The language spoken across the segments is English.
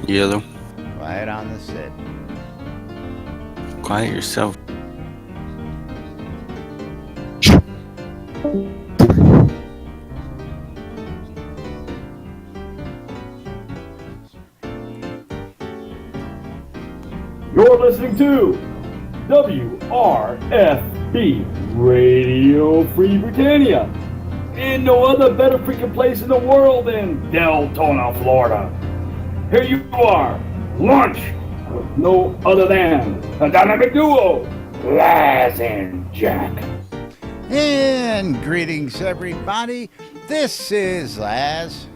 Yellow. Quiet on the set. Quiet yourself. You're listening to WRFB Radio Free Britannia. And no other better freaking place in the world than Deltona, Florida. Here you are, lunch with no other than the dynamic duo, Laz and Jack. And greetings, everybody. This is Laz.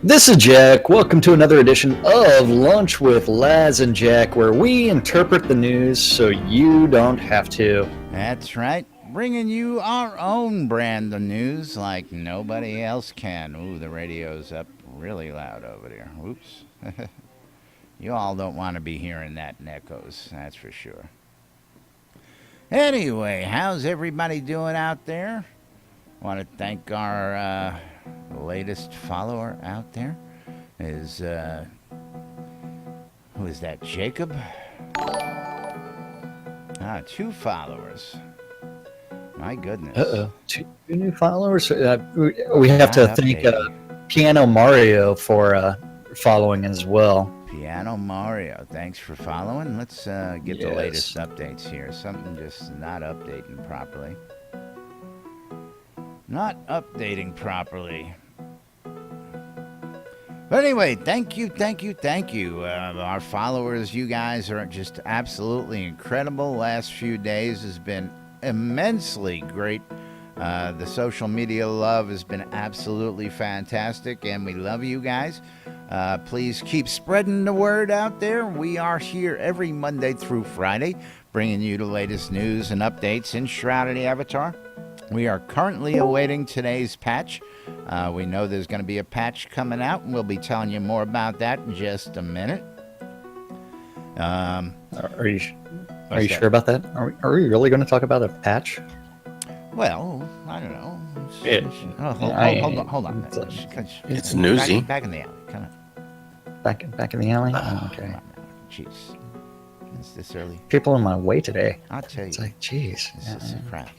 This is Jack. Welcome to another edition of Lunch with Laz and Jack, where we interpret the news so you don't have to. That's right. Bringing you our own brand of news like nobody else can. Ooh, the radio's up really loud over there. Oops. You all don't want to be hearing that in echoes, that's for sure. Anyway, how's everybody doing out there? Want to thank our latest follower out there. Who is that, Jacob? 2 followers. My goodness. Uh-oh. 2 new followers? We have to thank Piano Mario for following as well. Piano Mario, thanks for following. Let's get the latest updates here. Something just not updating properly. Not updating properly. But anyway, thank you. Our followers, you guys are just absolutely incredible. Last few days has been immensely great. The social media love has been absolutely fantastic, and we love you guys. Please keep spreading the word out there. We are here every Monday through Friday, bringing you the latest news and updates in Shroud and the Avatar. We are currently awaiting today's patch. We know there's going to be a patch coming out, and we'll be telling you more about that in just a minute. Are you sure about that? Are we really going to talk about a patch? Well, I don't know. Hold on. It's newsy. Back in the alley. Come on. Back in the alley? Oh, okay. Jeez. It's this early. People in my way today. I'll tell you. It's like, jeez. This is crap.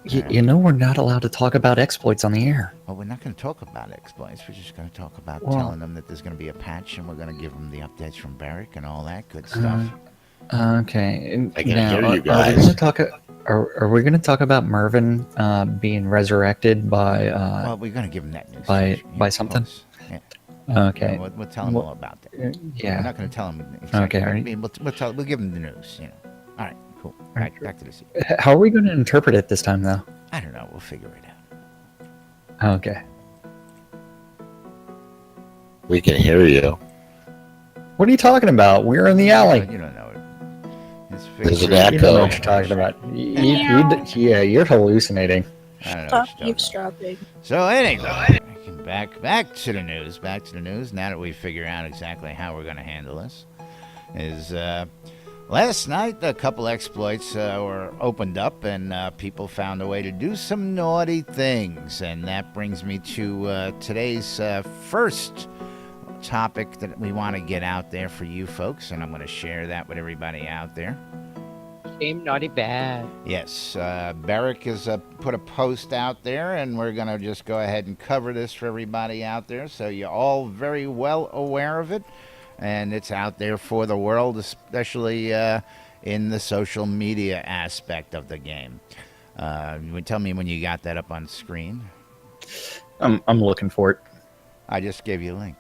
You know we're not allowed to talk about exploits on the air. Well, we're not going to talk about exploits. We're just going to talk about telling them that there's going to be a patch, and we're going to give them the updates from Barrick and all that good stuff. Okay. I can hear you guys. Are we going to talk about Mervin being resurrected by? Well, we're going to give them that news. By something. Yeah. Okay. We'll tell them all about that. Yeah. We're not going to tell them. Exactly. Okay. We'll give them the news. All right. Cool. Back to the seat. How are we going to interpret it this time, though? I don't know. We'll figure it out. Okay. We can hear you. What are you talking about? We're in the alley. You don't know it. There's an You know what echo. you're talking about. You're hallucinating. I don't know. Stop eavesdropping. So anyway, back to the news. Now that we figure out exactly how we're going to handle this, is last night a couple exploits were opened up, and people found a way to do some naughty things, and that brings me to today's first topic that we want to get out there for you folks, and I'm going to share that with everybody out there. Game naughty bad. Yes, Barrick has put a post out there, and we're going to just go ahead and cover this for everybody out there, so you're all very well aware of it, and it's out there for the world, especially in the social media aspect of the game. Tell me when you got that up on screen. I'm looking for it. I just gave you a link.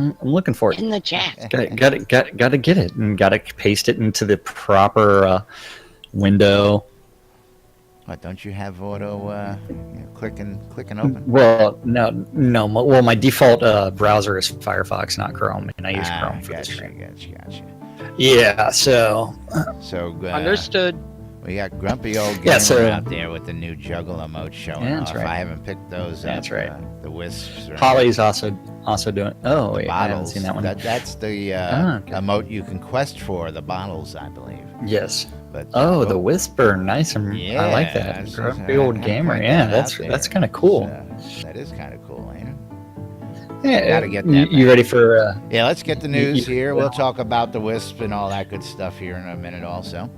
I'm looking for it. In the chat. Got to get it, and got to paste it into the proper window. What, don't you have auto click and open? Well, no. Well, my default browser is Firefox, not Chrome, and I use Chrome for this stream. Gotcha. Yeah, so Understood. We got grumpy old gamer out there with the new juggler mode showing off. Right. I haven't picked those up. That's right. The wisps. Right? Holly's also doing. Oh, wait, I haven't bottles. seen that one. That's the okay. emote you can quest for, the bottles, I believe. Yes. But the whisper, nice, and yeah, I like that. Grumpy old gamer, yeah, that's kind of cool. That is kind of cool. Got to get that. You ready for? Yeah, let's get the news here. We'll talk about the Wisp and all that good stuff here in a minute also.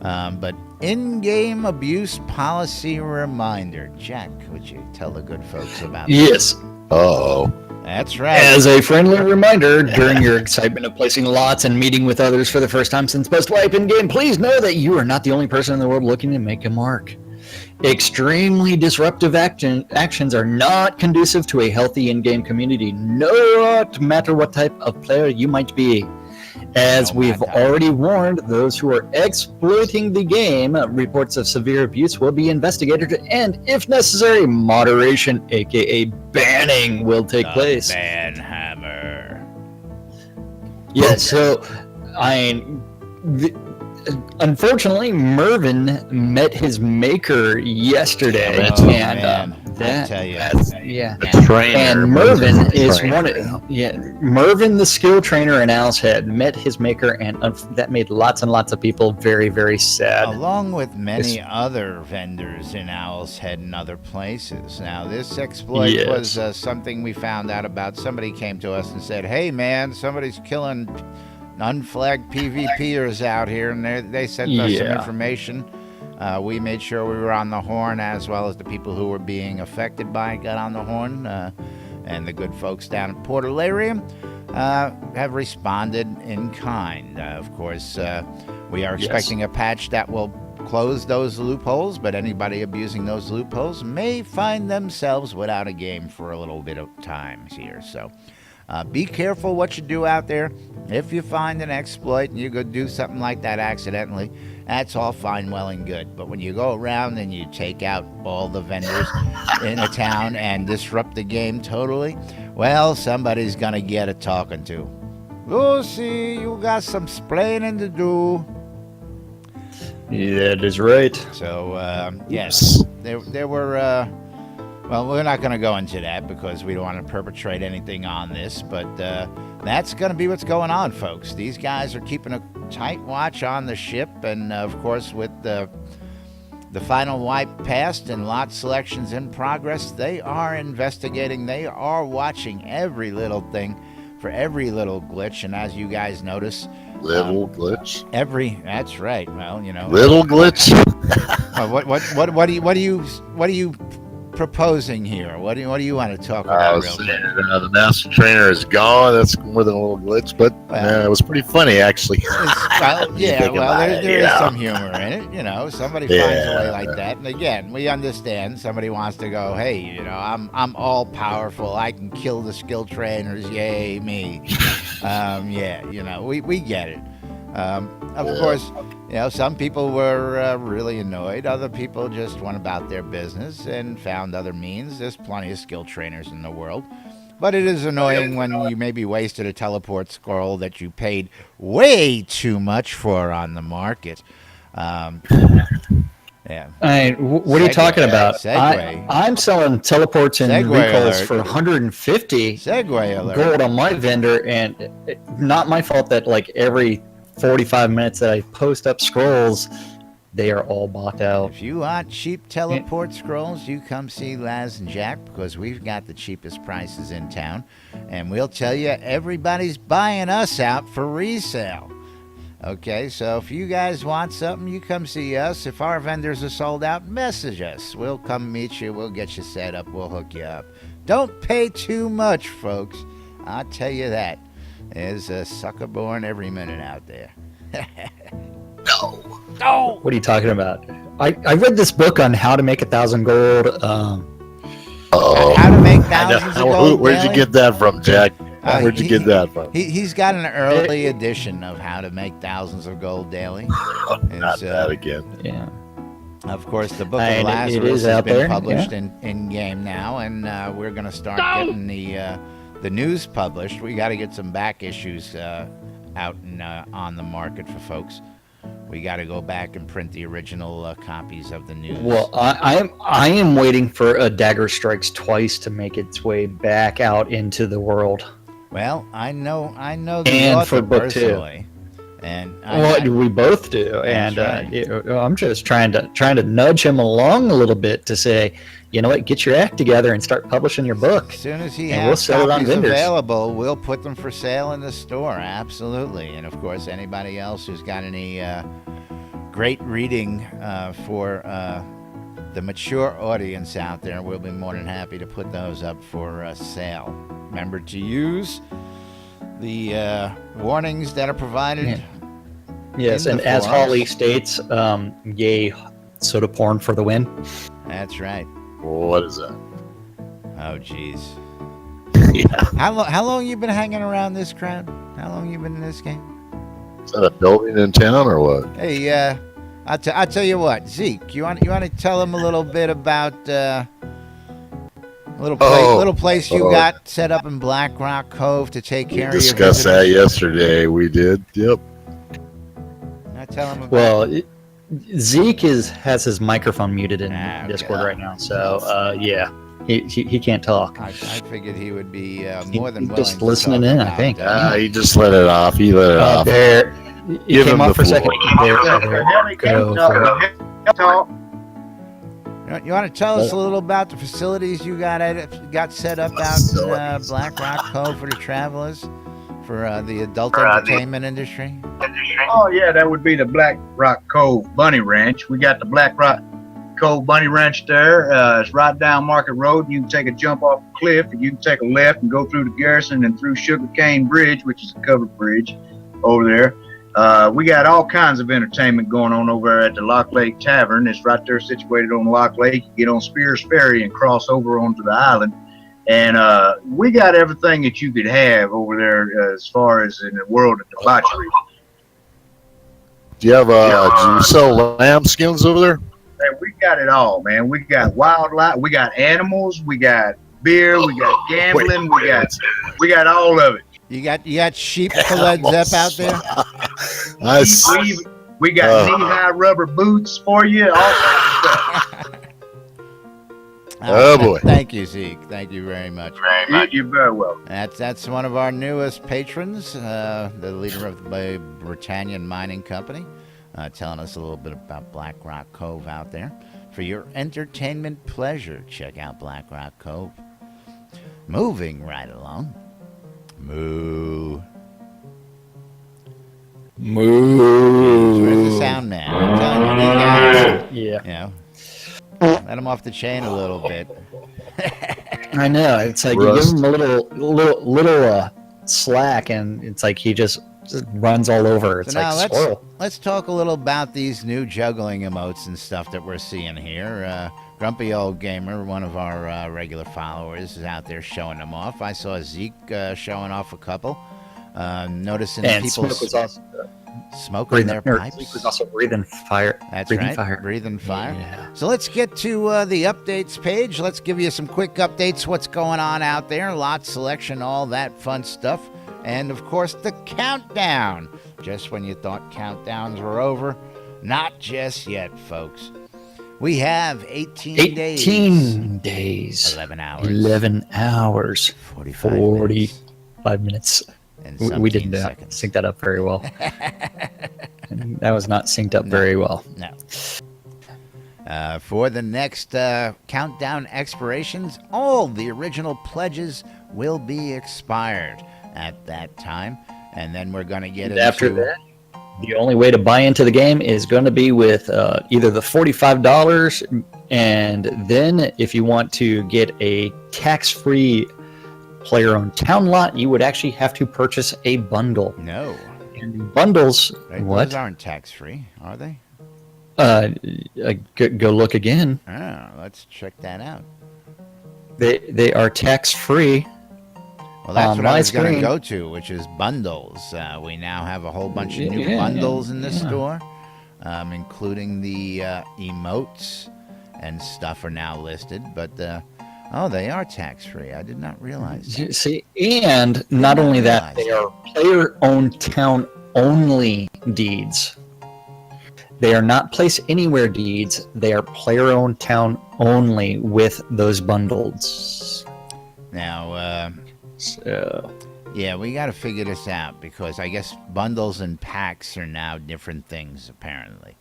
But in-game abuse policy reminder. Jack, would you tell the good folks about that? Yes. Oh. That's right. As a friendly reminder, during your excitement of placing lots and meeting with others for the first time since post-wipe in-game, please know that you are not the only person in the world looking to make a mark. Extremely disruptive actions are not conducive to a healthy in-game community, no matter what type of player you might be. As we've already warned, those who are exploiting the game, reports of severe abuse will be investigated, and if necessary, moderation, aka banning, will take place. Ban hammer. Yes, so unfortunately, Mervin met his maker yesterday, man. I tell you, The trainer. And Mervin is one of Mervin, the skill trainer in Owl's Head, met his maker, and that made lots and lots of people very, very sad. Along with many other vendors in Owl's Head and other places. Now, this exploit was something we found out about. Somebody came to us and said, "Hey, man, somebody's killing unflagged PvPers out here," and they sent us some information. We made sure we were on the horn, as well as the people who were being affected by it got on the horn, and the good folks down at Port Alarium have responded in kind. Of course, we are expecting a patch that will close those loopholes, but anybody abusing those loopholes may find themselves without a game for a little bit of time here. So be careful what you do out there. If you find an exploit and you go do something like that accidentally, that's all fine, well, and good. But when you go around and you take out all the vendors in a town and disrupt the game totally, well, somebody's going to get a talking to. Lucy, you got some splaining to do. Yeah, that is right. So, yes, there were... well, we're not going to go into that because we don't want to perpetrate anything on this, but that's going to be what's going on, folks. These guys are keeping a tight watch on the ship, and of course, with the final wipe passed and lot selections in progress, they are investigating. They are watching every little thing for every little glitch, and as you guys notice, little glitch. That's right. Well, you know, little glitch. What do you proposing here? What do you want to talk about? The master trainer is gone. That's more than a little glitch, but it was pretty funny, actually. There is some humor in it. You know, somebody finds a way like that. And again, we understand somebody wants to go, hey, you know, I'm all powerful. I can kill the skill trainers. Yay, me. You know, we get it. Of course, you know, some people were really annoyed. Other people just went about their business and found other means. There's plenty of skill trainers in the world. But it is annoying when you maybe wasted a teleport scroll that you paid way too much for on the market. Yeah. What are you talking about? I'm selling teleports and recalls for 150 gold on my vendor, and not my fault that like every 45 minutes that I post up scrolls, they are all bought out. If you want cheap teleport scrolls, you come see Laz and Jack, because we've got the cheapest prices in town, and we'll tell you everybody's buying us out for resale. Okay, so if you guys want something, you come see us. If our vendors are sold out, message us. We'll come meet you. We'll get you set up. We'll hook you up. Don't pay too much, folks. I'll tell you that. There's a sucker born every minute out there. No. What are you talking about? I read this book on how to make 1,000 gold. How to make thousands of gold. Where'd you get that from, Jack? Where'd you get that from? He's got an early edition of How to Make Thousands of Gold Daily. Not that again. Yeah. Of course, the Book of Lazarus has been published in game now, and we're going to start getting the news published. We got to get some back issues out on the market for folks. We got to go back and print the original copies of the news. Well, I am waiting for a Dagger Strikes Twice to make its way back out into the world. Well, I know the author personally, And we both do, and right. I'm just trying to nudge him along a little bit to say, you know what, get your act together and start publishing your book. As soon as he and has we'll sell it on copies vendors. available, we'll put them for sale in the store. Absolutely. And of course, anybody else who's got any great reading for the mature audience out there, we'll be more than happy to put those up for sale. Remember to use the warnings that are provided. Yeah. Yes, and as Holly states, yay, soda porn for the win. That's right. What is that? Oh, jeez. Yeah. How long you been hanging around this crowd? How long you been in this game? Is that a building in town or what? Hey, I'll tell you what, Zeke. You want to tell them a little bit about little place you got set up in Black Rock Cove to take care of your visitors? We discussed that yesterday. We did. Yep. Now tell them about. Well, Zeke has his microphone muted in Discord right now, so yeah, he can't talk. I figured he would be more than willing. Just listening in, I think. He just let it off. He let it off. There, he Give came him off the for a second. You want to tell us a little about the facilities you got set up out in Black Rock Cove for the travelers, for the adult entertainment industry? Oh, yeah, that would be the Black Rock Cove Bunny Ranch. We got the Black Rock Cove Bunny Ranch there. It's right down Market Road. You can take a jump off a cliff, and you can take a left and go through the Garrison and through Sugarcane Bridge, which is a covered bridge over there. We got all kinds of entertainment going on over at the Lock Lake Tavern. It's right there situated on Lock Lake. You get on Spears Ferry and cross over onto the island. And we got everything that you could have over there as far as in the world of debauchery. Do you have do you sell lambskins over there? Hey, we got it all, man. We got wildlife, we got animals, we got beer, we got gambling, we got all of it. You got sheep for Led Zepp out there? We got knee-high rubber boots for you, all kinds of stuff. Oh boy! Thank you, Zeke. Thank you very much. You're very welcome. That's one of our newest patrons, the leader of the Britannian Mining Company, telling us a little bit about Black Rock Cove out there. For your entertainment pleasure, check out Black Rock Cove. Moving right along. Moo. Where's the sound man? I'm telling you, these guys, yeah. You know, let him off the chain a little bit. I know. It's like you give him a little slack, and it's like he just runs all over. It's so like now squirrel. Let's talk a little about these new juggling emotes and stuff that we're seeing here. Grumpy Old Gamer, one of our regular followers, is out there showing them off. I saw Zeke showing off a couple. Noticing and people Smoke was also smoking their pipes. Zeke was also breathing fire. That's breathing right. Fire. Breathing fire. Yeah. So let's get to the updates page. Let's give you some quick updates. What's going on out there? Lot selection, all that fun stuff. And, of course, the countdown. Just when you thought countdowns were over, not just yet, folks. We have 18 days. 11 hours. 11 hours. 45 minutes. And we didn't sync that up very well. That was not synced up very well. No. For the next countdown expirations, all the original pledges will be expired at that time. And then we're going to get into... After that, the only way to buy into the game is going to be with either the $45, and then if you want to get a tax-free player-owned town lot, you would actually have to purchase a bundle. No. And bundles, right, what? Those aren't tax-free, are they? Go look again. Oh, let's check that out. They are tax-free. Well, that's what I was going to go to, which is bundles. We now have a whole bunch of new bundles in the store, including the emotes and stuff are now listed. But, they are tax-free. I did not realize that. See, and not only that, they are player-owned town-only deeds. They are not place anywhere deeds. They are player-owned town only with those bundles. Now, Yeah, we got to figure this out because I guess bundles and packs are now different things, apparently.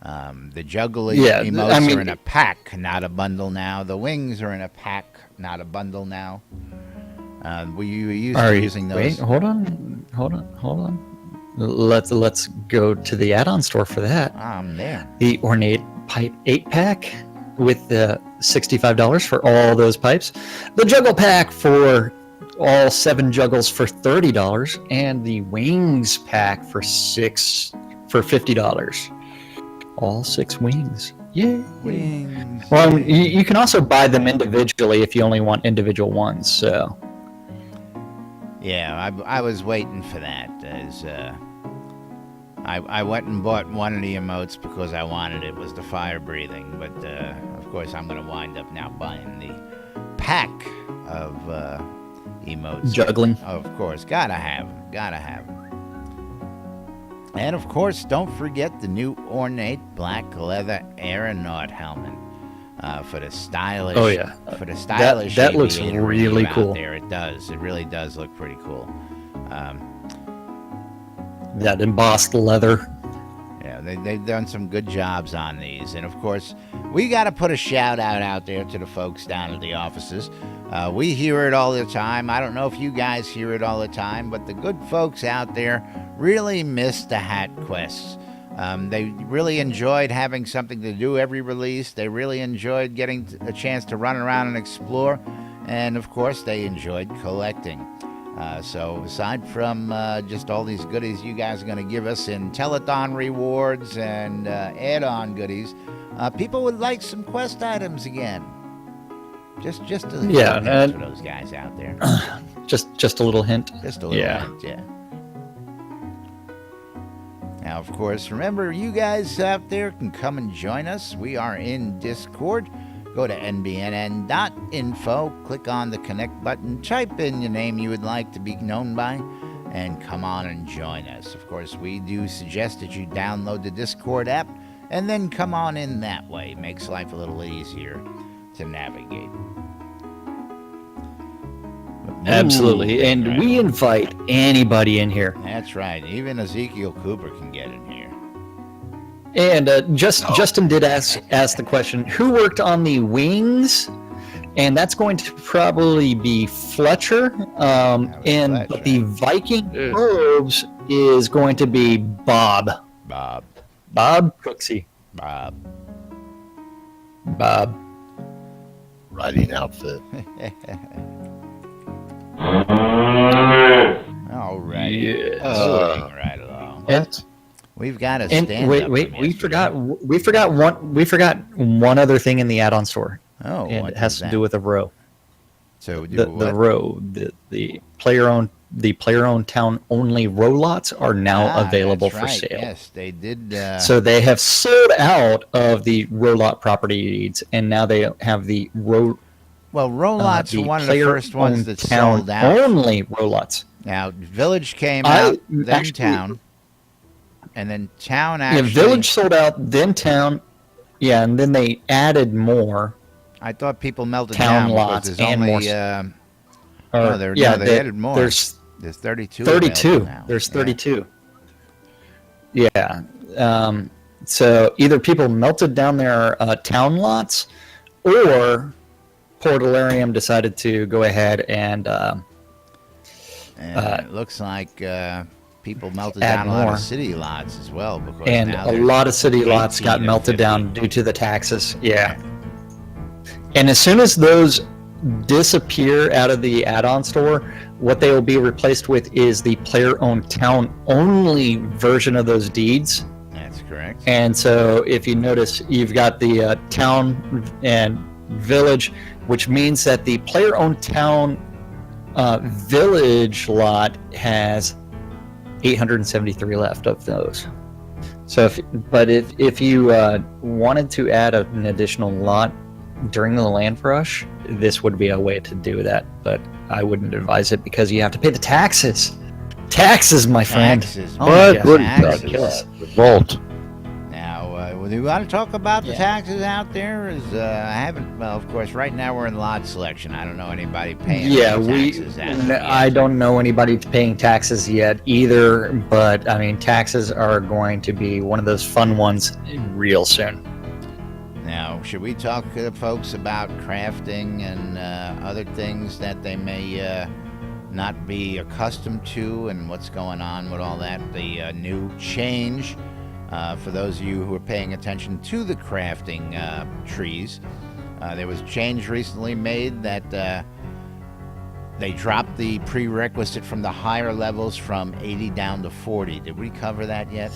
The juggling emotes are in a pack, not a bundle now. The wings are in a pack, not a bundle now. We used to using those. Wait, hold on. Let's go to the add-on store for that. I'm there. The Ornate Pipe 8-pack with the $65 for all those pipes. The Juggle Pack for all 7 juggles for $30, and the Wings Pack for $50. All 6 wings. Yay! Wings. Well, you can also buy them individually if you only want individual ones. So. Yeah, I was waiting for that. As I went and bought one of the emotes because I wanted it. Was the fire breathing, but of course I'm going to wind up now buying the pack of emotes. Juggling. Of course, gotta have them. And of course, don't forget the new ornate black leather aeronaut helmet for the stylish. Oh yeah, for the stylish. That looks aviator really out cool. There, it does. It really does look pretty cool. That embossed leather. Yeah, they've done some good jobs on these. And, of course, we got to put a shout-out out there to the folks down at the offices. We hear it all the time. I don't know if you guys hear it all the time, but the good folks out there really miss the hat quests. They really enjoyed having something to do every release. They really enjoyed getting a chance to run around and explore. And, of course, they enjoyed collecting. So aside from just all these goodies you guys are going to give us in telethon rewards and add-on goodies, people would like some quest items again. Just a little hint for those guys out there. Just a little hint. Just a little hint, yeah. Now, of course, remember, you guys out there can come and join us. We are in Discord. Go to nbnn.info, click on the connect button, type in your name you would like to be known by, and come on and join us. Of course, we do suggest that you download the Discord app and then come on in that way. It makes life a little easier to navigate. Absolutely, and we invite anybody in here. That's right. Even Ezekiel Cooper can get in here. And Justin did ask the question, who worked on the wings? And that's going to probably be Fletcher. But the Viking robes is going to be Bob. Bob Cooksey. Bob. Riding outfit. All right. Yes. Moving right along. What? We've got to stand wait, up. we forgot one other thing in the add-on store. Oh, and it has to do with a row. So the row, the player-owned town only row lots are now available for sale. Yes, they did. So they have sold out of the row lot property deeds, and now they have the row. Well, row lots were one of the first ones that sold out. Only row lots. Now, Village came out, then Town. And then Town actually... Yeah, Village sold out, then Town. Yeah, and then they added more. I thought people melted Town down lots because there's and only... they added more. There's 32. 32. Now. There's 32. Yeah. So either people melted down their Town lots, or Portalarium decided to go ahead and it looks like... people melted down a lot of city lots as well. And a lot of city lots got melted down due to the taxes. Yeah. And as soon as those disappear out of the add-on store, what they will be replaced with is the player-owned town-only version of those deeds. That's correct. And so if you notice, you've got the town and village, which means that the player-owned town village lot has 873 left of those. So if you wanted to add an additional lot during the land rush, this would be a way to do that, but I wouldn't advise it because you have to pay the taxes. Taxes, my friend. Taxes. What? Revolt. Now, do you want to talk about the Yeah. taxes out there? I haven't. Well, of course, right now we're in lot selection. I don't know anybody paying Yeah, any taxes out there I yet. don't know anybody paying taxes yet either, but I mean, taxes are going to be one of those fun ones real soon. Now, should we talk to the folks about crafting and other things that they may not be accustomed to, and what's going on with all that? The new change. For those of you who are paying attention to the crafting trees, there was a change recently made that they dropped the prerequisite from the higher levels from 80 down to 40. Did we cover that yet?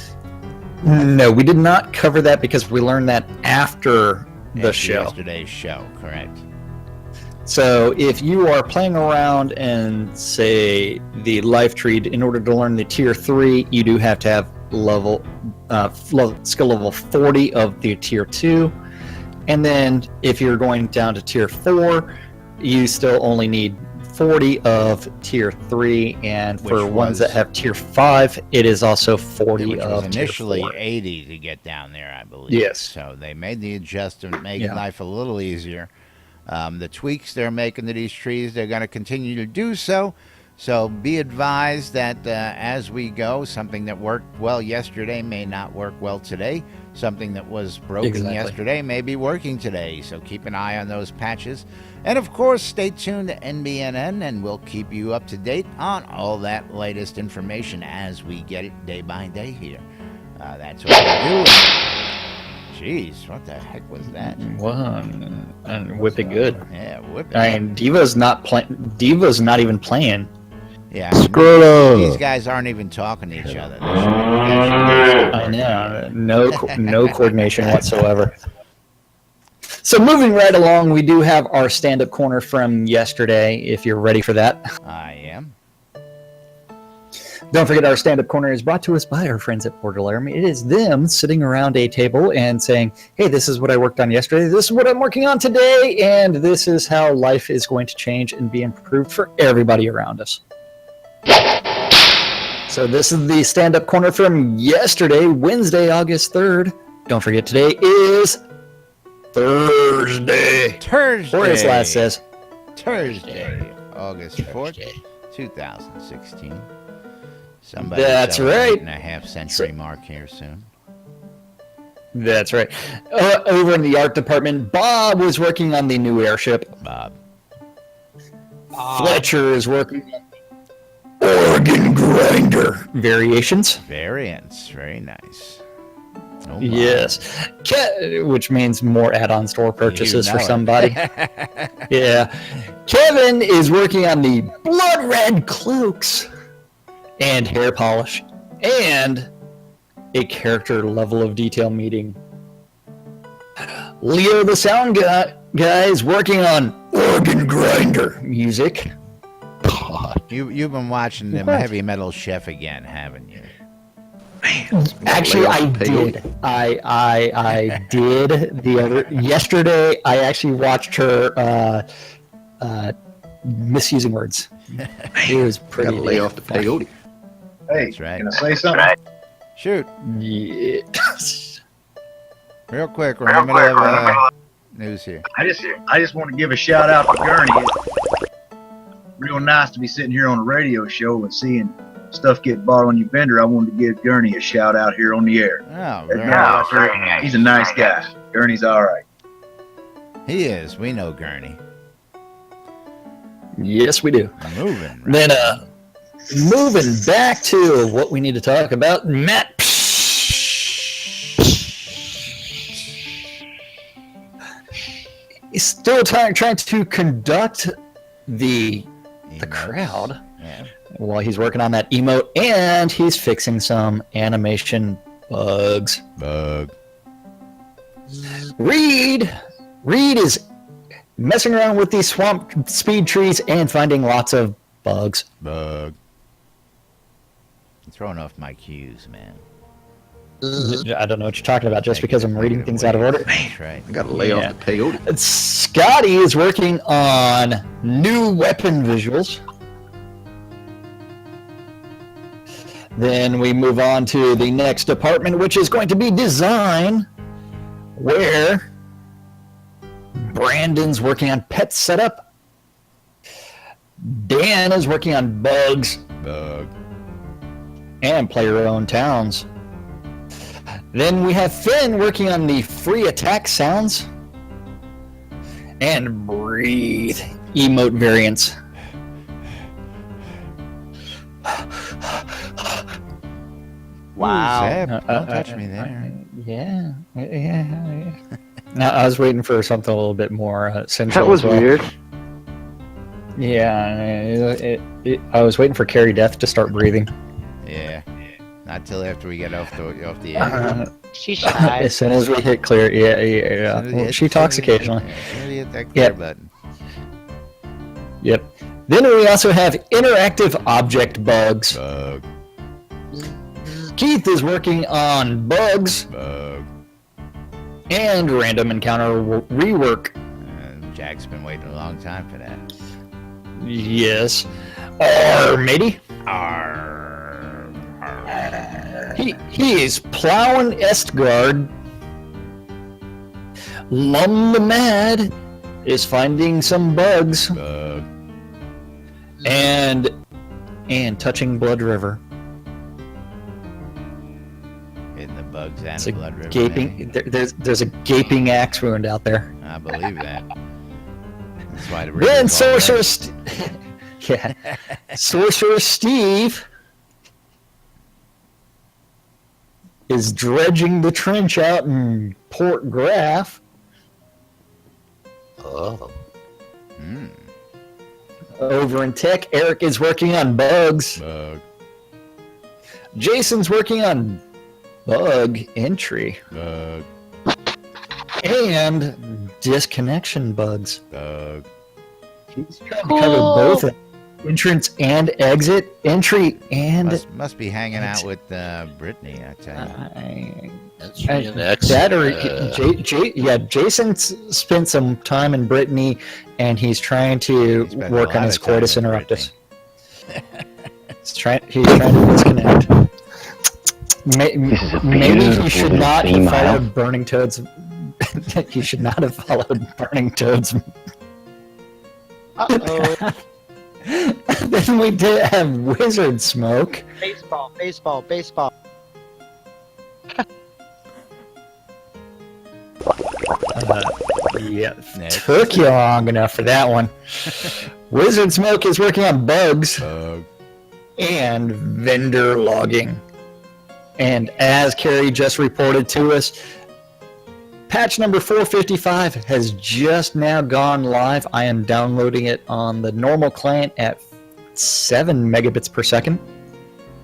No, we did not cover that because we learned that after the show. Yesterday's show, correct. So if you are playing around in, say, the life tree, in order to learn the tier 3, you do have to have skill level 40 of the tier 2. And then if you're going down to tier 4, you still only need 40 of tier 3, and for ones that have tier 5, it is also 40 which of was initially tier 4. 80 to get down there, I believe. Yes. So they made the adjustment, making life a little easier. The tweaks they're making to these trees, they're going to continue to do so. So be advised that as we go, something that worked well yesterday may not work well today. Something that was broken yesterday may be working today. So keep an eye on those patches. And of course, stay tuned to NBNN, and we'll keep you up to date on all that latest information as we get it day by day here. That's what we do. Jeez, what the heck was that? Wow, and whip it good. Yeah, whip it. I mean, Diva's not even playing. Yeah, Screw these up. guys aren't even talking to each other. I know, no coordination whatsoever. So moving right along, we do have our stand-up corner from yesterday, if you're ready for that. I am. Don't forget, our stand-up corner is brought to us by our friends at Borderlands. It is them sitting around a table and saying, hey, this is what I worked on yesterday, this is what I'm working on today, and this is how life is going to change and be improved for everybody around us. So this is the stand-up corner from yesterday, Wednesday, August 3rd. Don't forget, today is Thursday. Or as Laz says, Thursday, August 4th, 2016. Somebody That's right. And a half-century mark here soon. That's right. Over in the art department, Bob was working on the new airship. Bob. Fletcher is working on the organ grinder variations. Variants, very nice. Oh, Yes. Which means more add-on store purchases for it. somebody. Yeah. Kevin is working on the blood red cloaks and hair polish and a character level of detail meeting. Leo the sound guy is working on organ grinder music. God. You've been watching them Heavy Metal Chef again, haven't you? Actually, I did. I did the other yesterday. I actually watched her misusing words. It was pretty. Gotta lay off the peyote. Hey, That's right. can I say something? Shoot, Yeah. real quick. We're in the middle of news here. I just want to give a shout out to Gurney. It's real nice to be sitting here on a radio show and seeing stuff get bought on your vendor. I wanted to give Gurney a shout out here on the air. Oh, That's very nice. He's a nice guy. Gurney's all right. He is. We know Gurney. Yes, we do. Moving. Right? Then, moving back to what we need to talk about, Matt. He's still trying to conduct the crowd Yeah. while he's working on that emote, and he's fixing some animation bugs. Bug. Reed is messing around with these swamp speed trees and finding lots of bugs. Bug. I'm throwing off my cues, man. I don't know what you're talking about just because I'm reading things out of order. That's right. I gotta lay off the peyote. Scotty is working on new weapon visuals. Then we move on to the next department, which is going to be design. where Brandon's working on pet setup. Dan is working on bugs. And player-owned towns. Then we have Finn working on the free attack sounds. And breathe emote variants. Wow. Zeb, don't touch me there. Yeah. Now, I was waiting for something a little bit more sensual. That was weird. Yeah, I was waiting for Carrie Death to start breathing. Yeah. Not till after we get off the air. She's shy. As soon as we hit clear, yeah. Well, she talks occasionally. As soon as you hit that clear button. Yep. Then we also have interactive object bugs. Keith is working on bugs. And random encounter rework. Jack's been waiting a long time for that. Yes. Matey. He is plowing Estgard. Lumbermad is finding some bugs. And touching Blood River. Hitting the bugs and It's the Blood River. gaping. There's a gaping axe wound out there. I believe that. That's why the Then Sorcerer. Sorcerer Steve is dredging the trench out in Port Graff. Oh. Over in tech, Eric is working on bugs. Jason's working on bug entry. And disconnection bugs. He's trying to cover both entrance and exit, entry and must be hanging out with Brittany, I tell you. Jason spent some time in Brittany, and he's trying to work on his coitus interruptus. He's trying to disconnect. Maybe he should not have followed Burning Toad's. He should not have followed Burning Toad's. Uh-oh. Then we did have Wizard Smoke. Baseball. Yeah, took you long enough for that one. Wizard Smoke is working on bugs and vendor logging. And as Carrie just reported to us, patch number 455 has just now gone live. I am downloading it on the normal client at 7 megabits per second.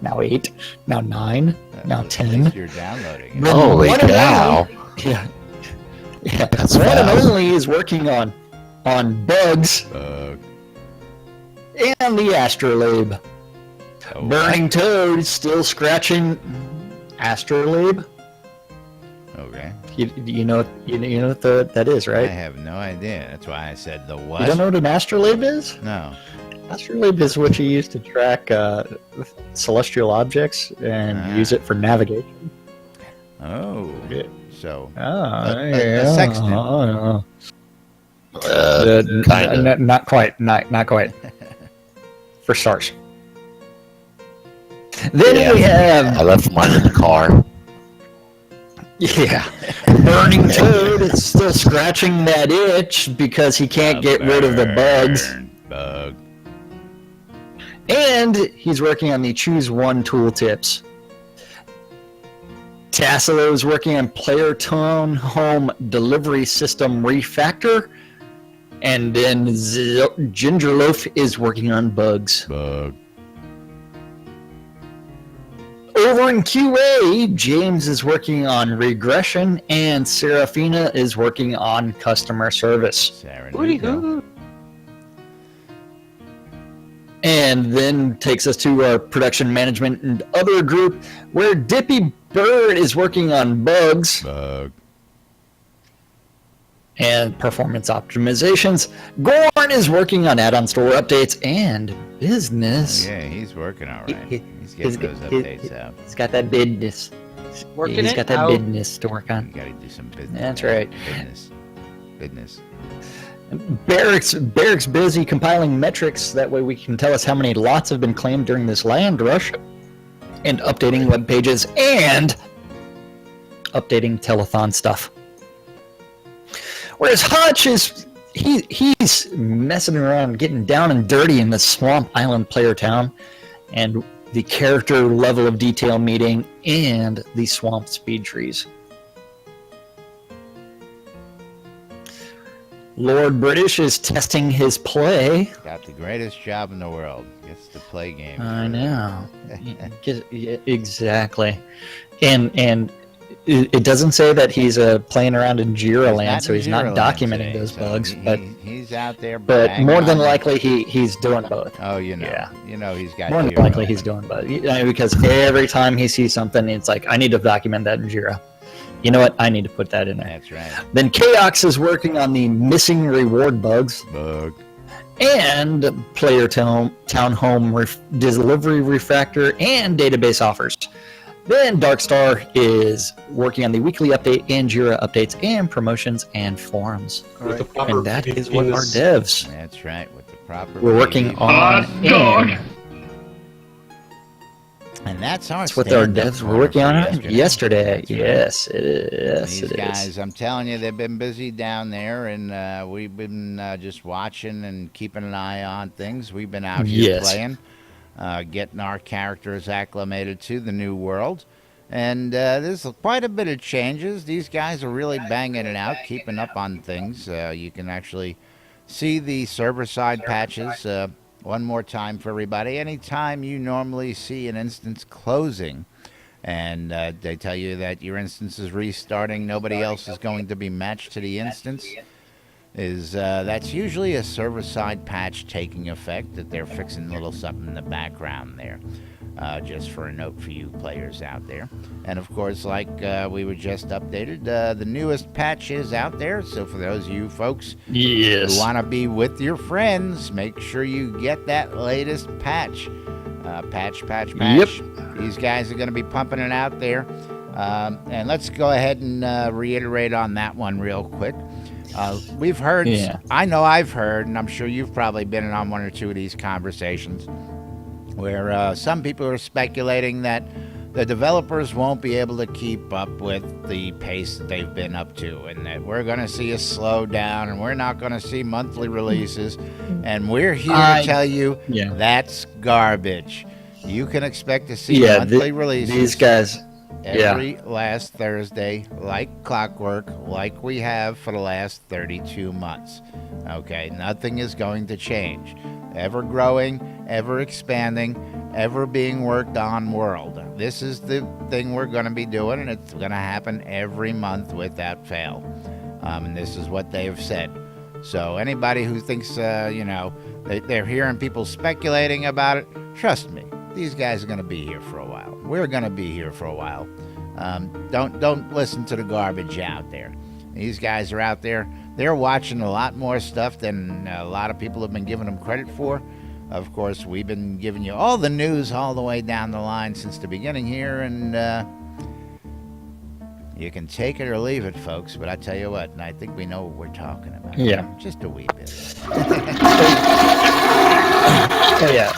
Now 8, now 9, now 10. You're downloading it. Holy cow. Yeah. That's One and fast. only is working on bugs and the Astrolabe. Burning Toad is still scratching Astrolabe. Okay. You know what that is, I right? have no idea. That's why I said the what? You don't know what an Astrolabe is? No. Astrolabe is what you use to track celestial objects and use it for navigation. Oh. So. A sextant. Kind of. Not quite. Not quite. For stars. Then we have. I left mine in the car. Yeah. Burning Toad is still scratching that itch because he can't get rid of the bugs. Bug. And he's working on the Choose One tooltips. Tassilo is working on Player Tone Home Delivery System Refactor. And then Gingerloaf is working on bugs. Bug. Over in QA, James is working on regression, and Serafina is working on customer service. And then takes us to our production management and other group, where Dippy Bird is working on bugs Bug. and performance optimizations. Gorn is working on add-on store updates and business. Yeah, he's working all right. He- He's getting those updates out. He's got that business. Working He's it got that out. business to work You on. got to do some business. That's right. Business. Barrick's busy compiling metrics. That way we can tell us how many lots have been claimed during this land rush, and updating web pages and updating telethon stuff. Whereas Hutch is he's messing around, getting down and dirty in the Swamp Island player town, and the character level of detail meeting and the swamp speed trees. Lord British is testing his play. Got the greatest job in the world. Gets to play games. I know. Yeah, exactly. And it doesn't say that he's playing around in Jira land, so he's not documenting those bugs. But he's out there. But more than banging on likely, he's doing both. Oh, you know. Yeah. You know he's got More than Jira likely, open. he's doing both. Because every time he sees something, it's like, I need to document that in Jira. You know what? I need to put that in there. That's right. Then Chaos is working on the missing reward bugs Bug. and player town home delivery refactor and database offers. Then Darkstar is working on the weekly update and Jira updates and promotions and forums. With the proper And that is what our reviews. devs That's right. With the proper. we're working reviews. on. dog. And that's our. That's what our stand-up devs were working on yesterday. That's right. Yes, it is. These guys, I'm telling you, they've been busy down there, and we've been just watching and keeping an eye on things. We've been out here Yes. playing, getting our characters acclimated to the new world. And there's quite a bit of changes. These guys are really banging it out, keeping up on things. You can actually see the server-side patches one more time for everybody. Anytime you normally see an instance closing, and they tell you that your instance is restarting, nobody else is going to be matched to the instance, that's usually a server-side patch taking effect, that they're fixing a little something in the background there, just for a note for you players out there. And of course, like we were just updated, the newest patch is out there, so for those of you folks Yes. who want to be with your friends, make sure you get that latest patch. Patch. Yep. These guys are going to be pumping it out there. And let's go ahead and reiterate on that one real quick. We've heard, Yeah. I know I've heard, and I'm sure you've probably been in on one or two of these conversations, where some people are speculating that the developers won't be able to keep up with the pace that they've been up to, and that we're going to see a slowdown, and we're not going to see monthly releases. And we're here to tell you Yeah. that's garbage. You can expect to see Yeah, monthly releases These guys. every last Thursday, like clockwork, like we have for the last 32 months. Okay, nothing is going to change. Ever growing, ever expanding, ever being worked on world. This is the thing we're going to be doing, and it's going to happen every month without fail. And this is what they have said. So anybody who thinks, they're hearing people speculating about it, trust me, these guys are going to be here for a while. We're going to be here for a while. Don't listen to the garbage out there. These guys are out there. They're watching a lot more stuff than a lot of people have been giving them credit for. Of course, we've been giving you all the news all the way down the line since the beginning here, and you can take it or leave it, folks. But I tell you what, and I think we know what we're talking about. Yeah. Just a wee bit. Oh yeah.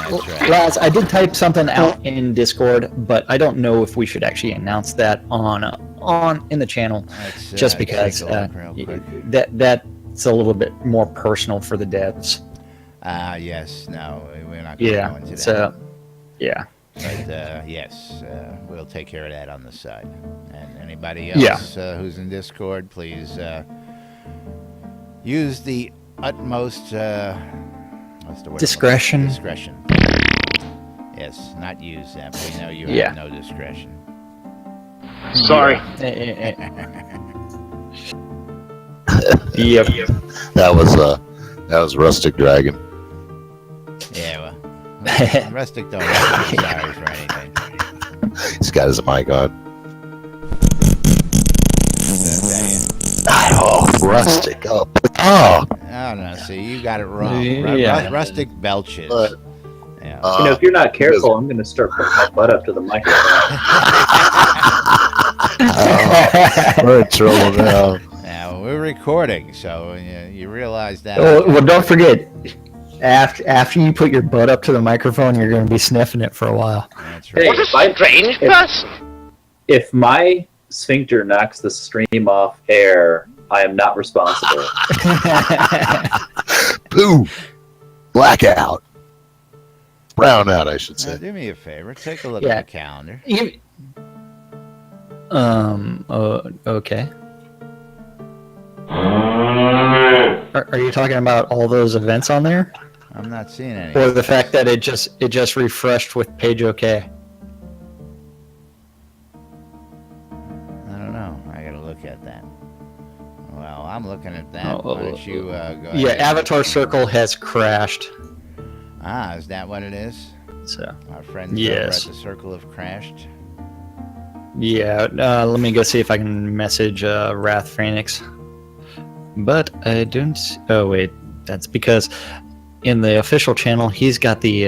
That's right. Laz, I did type something out in Discord, but I don't know if we should actually announce that on in the channel, Let's, just take because a look real quick. that's a little bit more personal for the devs. Yes. No, we're not going to go into that. So, yeah. But yes, we'll take care of that on the side. And anybody Yeah. else who's in Discord, please use the utmost what's the word? Discretion. Discretion. Yes, not use that. We know you Yeah. have no discretion. Sorry. Yep. That was Rustic Dragon. Yeah, well, Rustic don't have to be sorry for anything. He's got his mic on. I'll Oh, Rustic. Oh. tell you. Oh no, see, you got it wrong. Yeah. Rustic belches. But- Yeah. If you're not careful, I'm going to start putting my butt up to the microphone. We're in trouble now. Now we're recording, so you realize that. Well, don't forget, after you put your butt up to the microphone, you're going to be sniffing it for a while. That's What a right. strange person. If my sphincter knocks the stream off air, I am not responsible. Boo! Blackout. Brown out, I should Now, say. do me a favor. Take a look Yeah. at the calendar. Okay. Are you talking about all those events on there, I'm not seeing any. or the fact that it just refreshed with page OK? I don't know. I gotta look at that. Well, I'm looking at that. Oh, Why don't you go ahead? Yeah, Avatar Circle has crashed. Ah, is that what it is? So Our friends Yes. over at the Circle have crashed. yeah, let me go see if I can message Wrath Phoenix. But I don't. Oh wait, that's because in the official channel he's got the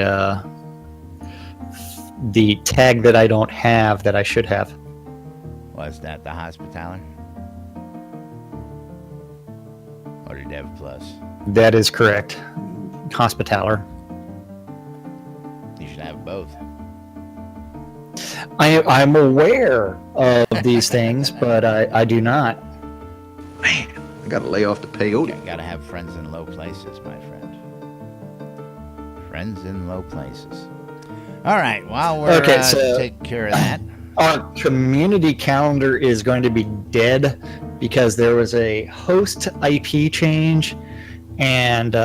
tag that I don't have that I should have. Was that the Hospitaller? Or the Dev Plus? That is correct. Hospitaller. You should have both. I'm aware of these things, but I do not. I gotta lay off the peyote. You gotta have friends in low places, my friend. Friends in low places. All right, while we're Okay, so- taking care of that. Our community calendar is going to be dead because there was a host IP change, and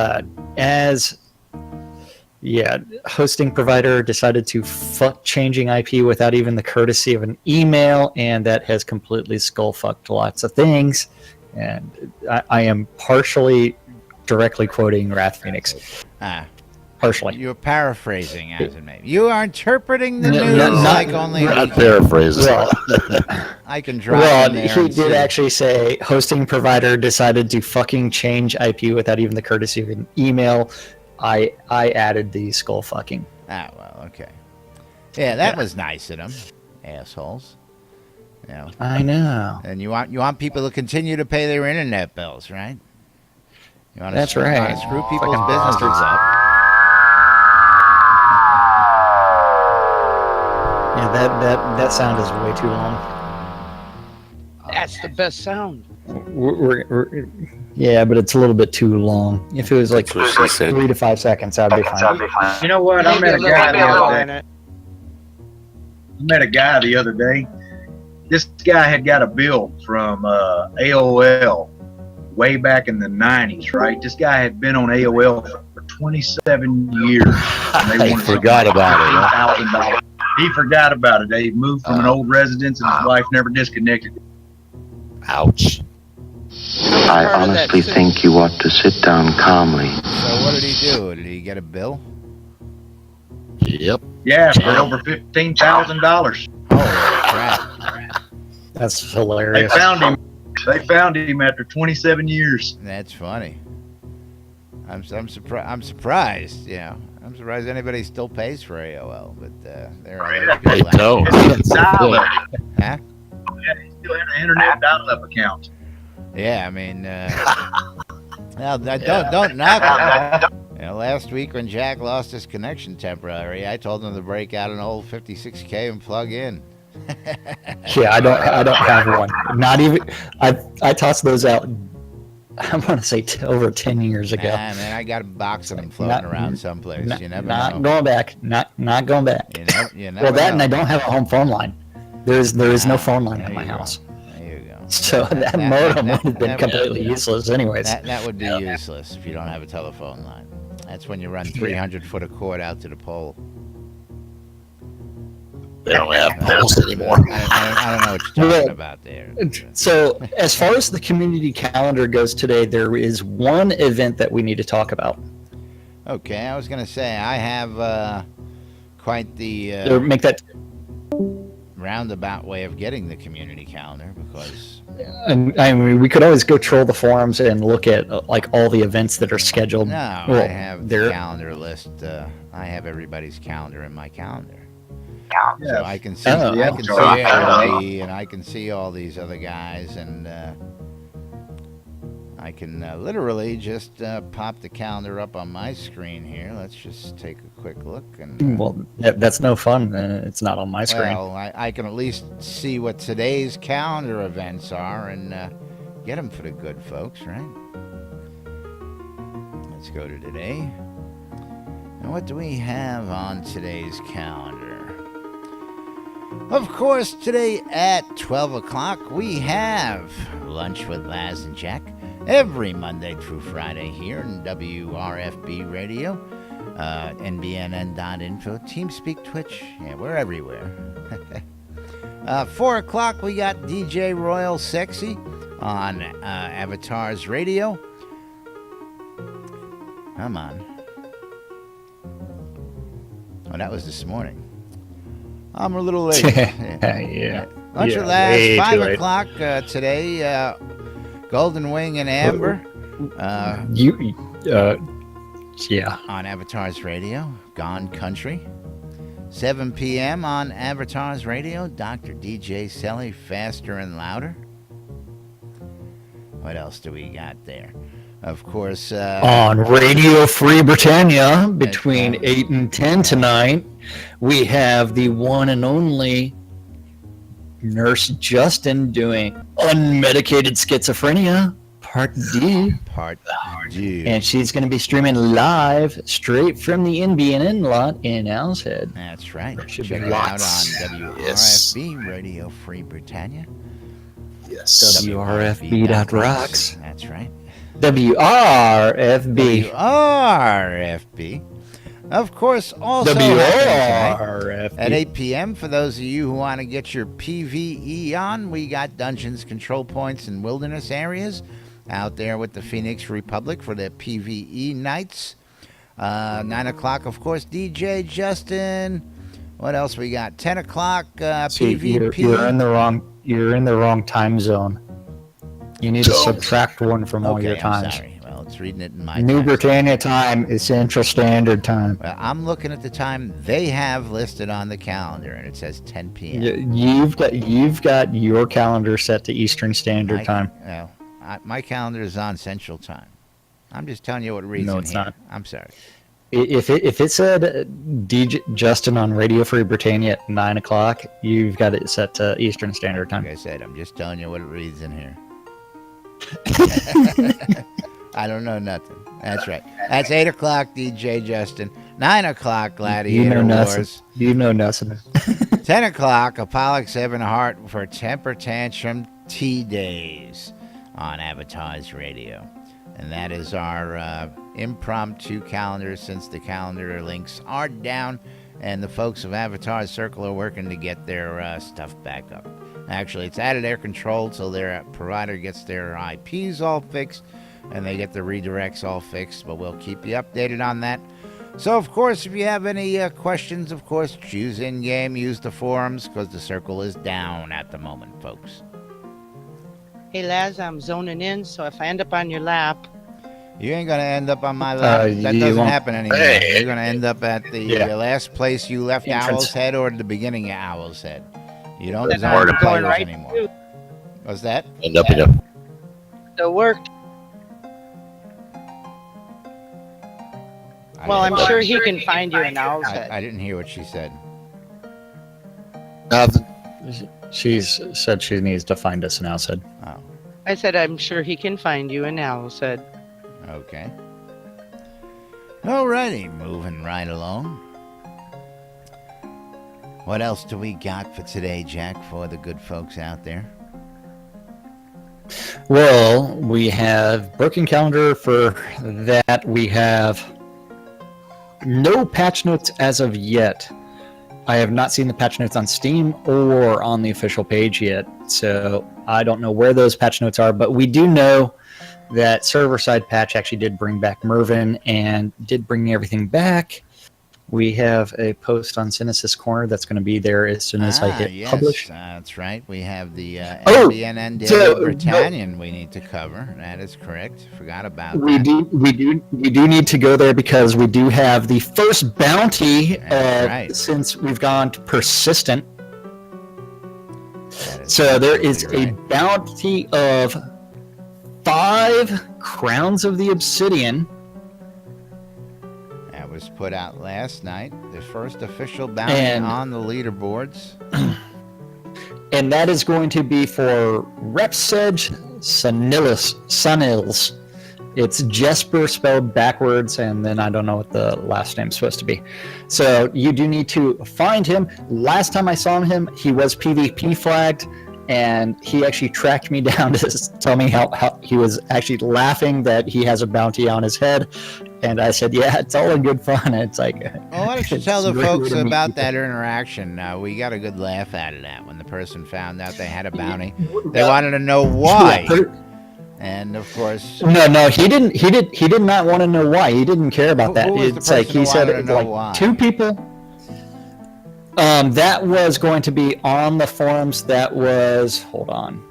hosting provider decided to fuck changing IP without even the courtesy of an email, and that has completely skull fucked lots of things. And I am partially directly quoting Wrath Phoenix. Partially. You're paraphrasing, as it may. You are interpreting the No, news not- like only Not paraphrases. Well, I can drop well, in there he and did see. actually say hosting provider decided to fucking change IP without even the courtesy of an email. I added the skull fucking. Ah, well, okay. Yeah, that was nice of them, assholes. You know, I know. and you want people to continue to pay their internet bills, right? You want That's right. Screw people's Fucking businesses bastards. up. Yeah, that sound is way too long. That's the best sound. Yeah, but it's a little bit too long. If it was like That's what she said. 3 to 5 seconds, that'd be fine. You know what? I met a Maybe guy little the bit other on day. it. I met a guy the other day. This guy had got a bill from AOL way back in the 90s, right? This guy had been on AOL for 27 years. And I wanted forgot about it, huh? $15,000. He forgot about it. They moved from an old residence and his wife never disconnected. Ouch. I honestly think you ought to sit down calmly. So what did he do? Did he get a bill? Yep. Yeah, for over $15,000. Holy crap! That's They hilarious. found him. They found him after 27 years. That's funny. I'm surprised. You know, I'm surprised anybody still pays for AOL, but they're all They don't. Dial-up. Huh? Yeah, he still had an internet dial-up account. Yeah, I mean, now don't knock it. You know, last week when Jack lost his connection temporarily, I told him to break out an old 56K and plug in. Yeah, I don't have one. Not even. I tossed those out. I want to say over 10 years ago. Nah, man, I got a box of them floating around someplace. You never not know. going back. Not going back. You never Well, that know. and I don't have a home phone line. There is no phone line There at my you go. house. There you go. So that modem would have been completely useless anyways. That would be useless if you don't have a telephone line. That's when you run 300 foot of cord out to the pole. They don't have poles anymore. I don't know what you're talking about there. So as far as the community calendar goes today, there is one event that we need to talk about. Okay, I was going to say, I have quite the Or make that. roundabout way of getting the community calendar because And I mean, we could always go troll the forums and look at like all the events that are scheduled. no, Well, I have the there. calendar list. I have everybody's calendar in my calendar. So I can see, Oh, I can see LB, and I can see all these other guys, and I can literally just pop the calendar up on my screen here. Let's just take a quick look. And Well, that's no fun. It's not on my screen. well, I can at least see what today's calendar events are and get them for the good folks, right? Let's go to today. And what do we have on today's calendar? Of course, today at 12 o'clock, we have Lunch with Laz and Jack every Monday through Friday here in WRFB Radio, NBNN.info, TeamSpeak, Twitch. Yeah, we're everywhere. 4 o'clock, we got DJ Royal Sexy on Avatars Radio. Come on. Oh, that was this morning. I'm a little late. Yeah. Lunch with Laz, 5 o'clock today. Golden Wing and Amber. Yeah. On Avatars Radio. Gone Country. 7 p.m. on Avatars Radio. Dr. DJ Selly, Faster and Louder. What else do we got there? Of course, on Radio Free Britannia between 8 and 10 tonight, we have the one and only Nurse Justin doing Unmedicated Schizophrenia Part D. Part D. And she's going to be streaming live straight from the NBNN lot in Owl's Head. That's right. Should Check be it out lots. on WRFB, Radio Free Britannia. Yes. WRFB.rocks. That's right. WRFB. WRFB. Of course, also WRFB. at 8 p.m. for those of you who want to get your PvE on, we got Dungeons, Control Points, and Wilderness areas out there with the Phoenix Republic for the PvE nights. 9 o'clock, of course, DJ Justin. What else we got? 10 o'clock, PvP. You're in the wrong time zone. You need to subtract one from all your times. I'm sorry. Well, it's reading it in my New time. Britannia time is Central Standard Time. Well, I'm looking at the time they have listed on the calendar, and it says 10 p.m. You've got your calendar set to Eastern Standard Time. Well, my calendar is on Central Time. I'm just telling you what it reads in it's here. not. I'm sorry. If it said DJ Justin on Radio Free Britannia at 9 o'clock, you've got it set to Eastern Standard Time. Like I said, I'm just telling you what it reads in here. I don't know nothing. That's right. That's 8 o'clock, DJ Justin. 9 o'clock, Gladiator Wars. You know nothing. 10 o'clock, Apollo 7 Heart for Temper Tantrum Tea Days on Avatars Radio. And that is our impromptu calendar, since the calendar links are down and the folks of Avatar Circle are working to get their stuff back up. Actually, it's out of their control till their provider gets their IPs all fixed and they get the redirects all fixed, but we'll keep you updated on that. So, of course, if you have any questions, of course, choose in-game, use the forums, because the circle is down at the moment, folks. Hey, Laz, I'm zoning in, so if I end up on your lap... You ain't going to end up on my lap. That doesn't happen anymore. Hey. You're going to end up at the last place you left Owl's Head or the beginning of Owl's Head. You don't zone the players anymore. What's that? End up in a... The work. Well, I'm sure he can find you in Owl's Head. I didn't hear what she said. Nothing. She's said she needs to find us in Owl's Head. Oh, I said I'm sure he can find you in Owl's Head. okay. Alrighty, moving right along. What else do we got for today, Jack, for the good folks out there? Well, we have broken calendar for that. We have no patch notes as of yet. I have not seen the patch notes on Steam or on the official page yet, so I don't know where those patch notes are, but we do know that server-side patch actually did bring back Mervin and did bring everything back. We have a post on Cynicist Corner that's going to be there as soon as I hit publish. That's right. We have the NBNN Daily Britannian we need to cover. That is correct. Forgot about that. We do need to go there because we do have the first bounty since we've gone to persistent. So there is a bounty of 5 Crowns of the Obsidian. That was put out last night. The first official bounty on the leaderboards. And that is going to be for Repsedge Sunils. It's Jesper spelled backwards, and then I don't know what the last name's supposed to be. So you do need to find him. Last time I saw him, he was PvP flagged, and he actually tracked me down to tell me how he was actually laughing that he has a bounty on his head. And I said, yeah, it's all in good fun. It's like, well, why don't you tell the folks about that interaction? We got a good laugh out of that when the person found out they had a bounty. They wanted to know why. And of course, no, he didn't. He did not want to know why. He didn't care about that. It's like he said, like 2 people. That was going to be on the forums. That was, hold on.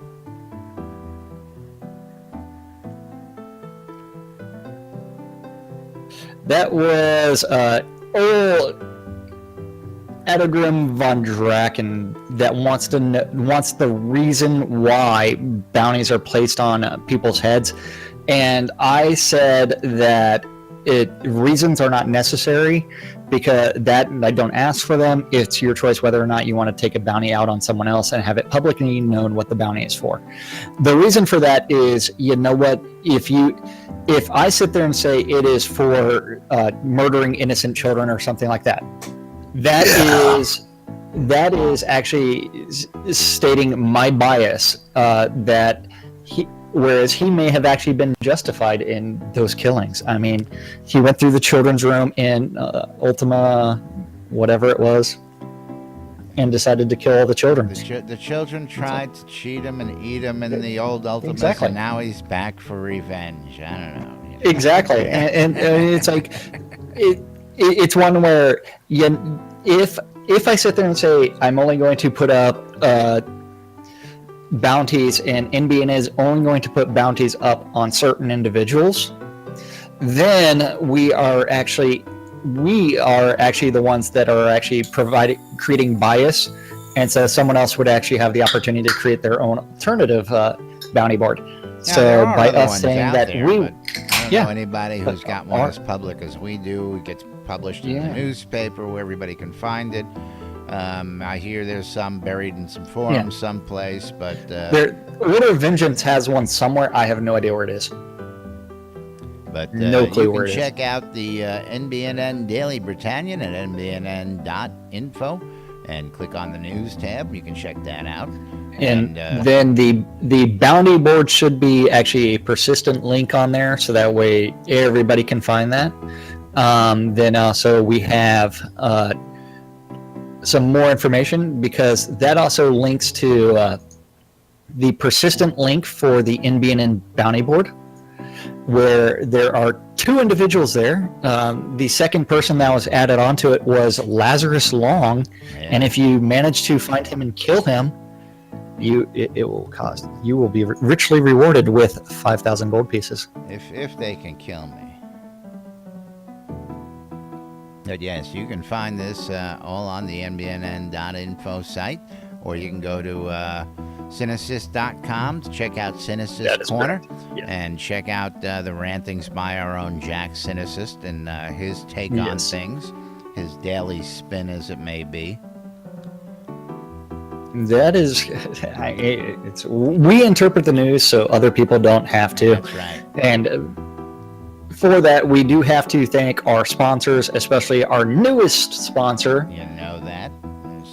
That was old Edegrim von Draken that wants the reason why bounties are placed on people's heads, and I said that reasons are not necessary because that I don't ask for them. It's your choice whether or not you want to take a bounty out on someone else and have it publicly known what the bounty is for. The reason for that is, you know what, if I sit there and say it is for murdering innocent children or something like that, that is actually stating my bias, whereas he may have actually been justified in those killings. I mean, he went through the children's room in Ultima, whatever it was, and decided to kill all the children. The children tried to cheat him and eat him in the old Ultima, exactly. And now he's back for revenge. I don't know. You know? Exactly, and it's like it's one where if I sit there and say I'm only going to put up bounties and NBN is only going to put bounties up on certain individuals, then we are actually the ones that are actually creating bias, and so someone else would actually have the opportunity to create their own alternative bounty board. Now, so by us saying that there, I don't know anybody who's got one as public as we do. It gets published in the newspaper where everybody can find it. I hear there's some buried in some forums someplace, but Order of Vengeance has one somewhere. I have no idea where it is. But no clue where it is. You can check out the NBNN Daily Britannian at nbnn.info and click on the news tab. You can check that out. And then the bounty board should be actually a persistent link on there, so that way everybody can find that. Then also we have some more information, because that also links to the persistent link for the NBNN bounty board, where there are 2 individuals there. The second person that was added onto it was Lazarus Long, and if you manage to find him and kill him, you will be richly rewarded with 5,000 gold pieces. If they can kill me. But yes, you can find this all on the nbnn.info site, or you can go to Cynicist.com to check out Cynicist Corner, and check out the rantings by our own Jack Cynicist and his take on things, his daily spin as it may be. That is, we interpret the news so other people don't have to. That's right. And for that, we do have to thank our sponsors, especially our newest sponsor. You know that.